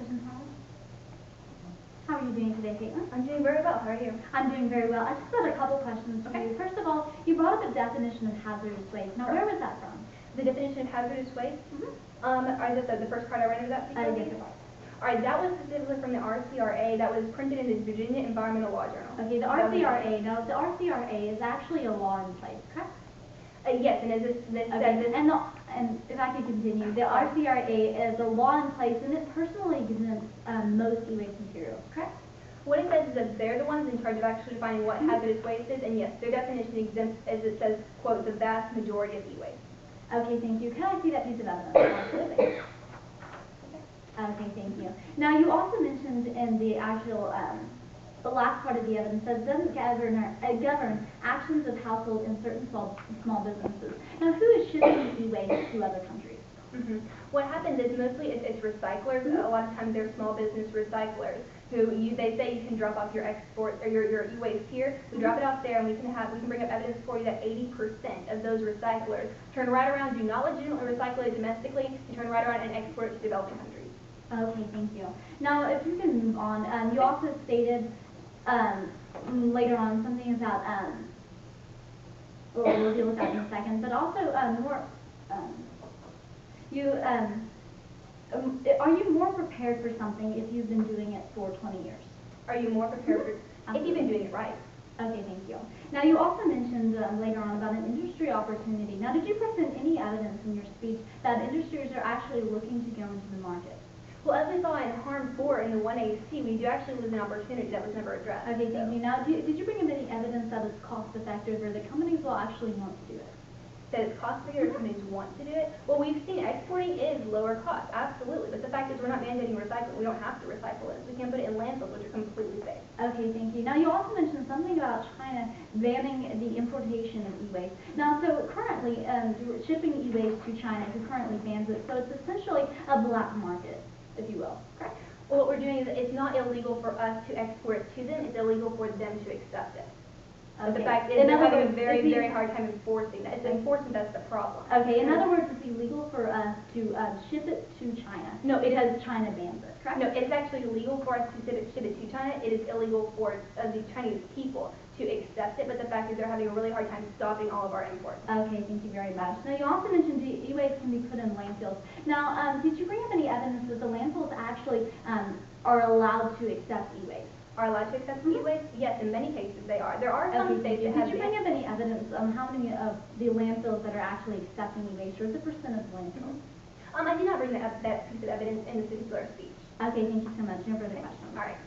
Questions, Howard? How are you doing today, Caitlin? I'm doing very well. How are you? I'm doing very well. I just got a couple questions for you. First of all, you brought up a definition of hazardous waste. Now, where was that from? The definition of hazardous waste? Is that the first part I read over that? Yes. Alright, that was specifically from the RCRA. That was printed in the Virginia Environmental Law Journal. Okay, the RCRA. Now, the RCRA is actually a law in place, correct? Yes, and as this okay. And if I could continue, the RCRA is a law in place, and it personally exempts most e-waste materials, correct? What it says is that they're the ones in charge of actually defining what hazardous waste is, and yes, their definition exempts, as it says, quote, the vast majority of e-waste. Okay, thank you. Can I see that piece of evidence? Absolutely. Okay, thank you. Now, you also mentioned in the actual, the last part of the evidence that it doesn't govern actions of households in certain small businesses. Now, who is shipping e-waste to other countries? What happens is mostly it's recyclers. A lot of times they're small business recyclers who they say you can drop off your export or your e-waste here. We drop it off there, and we can bring up evidence for you that 80% of those recyclers turn right around, do not legitimately recycle it domestically, and turn right around and export it to developing countries. Okay, thank you. Now, if you can move on, you also stated later on something about we'll deal with that in a second, but also more. Are you more prepared for something if you've been doing it for 20 years? Are you more prepared for if you've been doing it right? Okay, thank you. Now, you also mentioned later on about an industry opportunity. Now, did you present any evidence in your speech that industries are actually looking to go into the market? Well, as we saw in Harm 4 in the 1AC, we do actually lose an opportunity that was never addressed. Okay, thank you. Now, did you bring up any evidence that it's cost effective or that companies will actually want to do it? That it's cost effective or companies want to do it? Well, we've seen exporting is lower cost, absolutely. But the fact is we're not mandating recycling. We don't have to recycle it. We can put it in landfills, which are completely safe. Okay, thank you. Now, you also mentioned something about China banning the importation of e-waste. Now, so currently, shipping e-waste to China, who currently bans it, so it's essentially a black market, if you will, correct? Well, what we're doing is it's not illegal for us to export it to them. It's illegal for them to accept it. But the fact is they're having a very, very hard time enforcing that. It's enforcement that's the problem. Okay, in other words, it's illegal for us to ship it to China because China bans it, correct? No, it's actually illegal for us to ship it to China. It is illegal for the Chinese people to accept it, but the fact is they're having a really hard time stopping all of our imports. Okay, thank you very much. Now, you also mentioned e-waste can be put in landfills. Now, did you bring up any evidence that the landfills actually are allowed to accept e-waste? Are allowed to accept e-waste? Yes, in many cases they are. There are some states that have. Did you bring up any evidence on how many of the landfills that are actually accepting e-waste, or the percent of landfills? I did not bring that piece of evidence in this particular speech. Okay, thank you so much. No further questions. All right.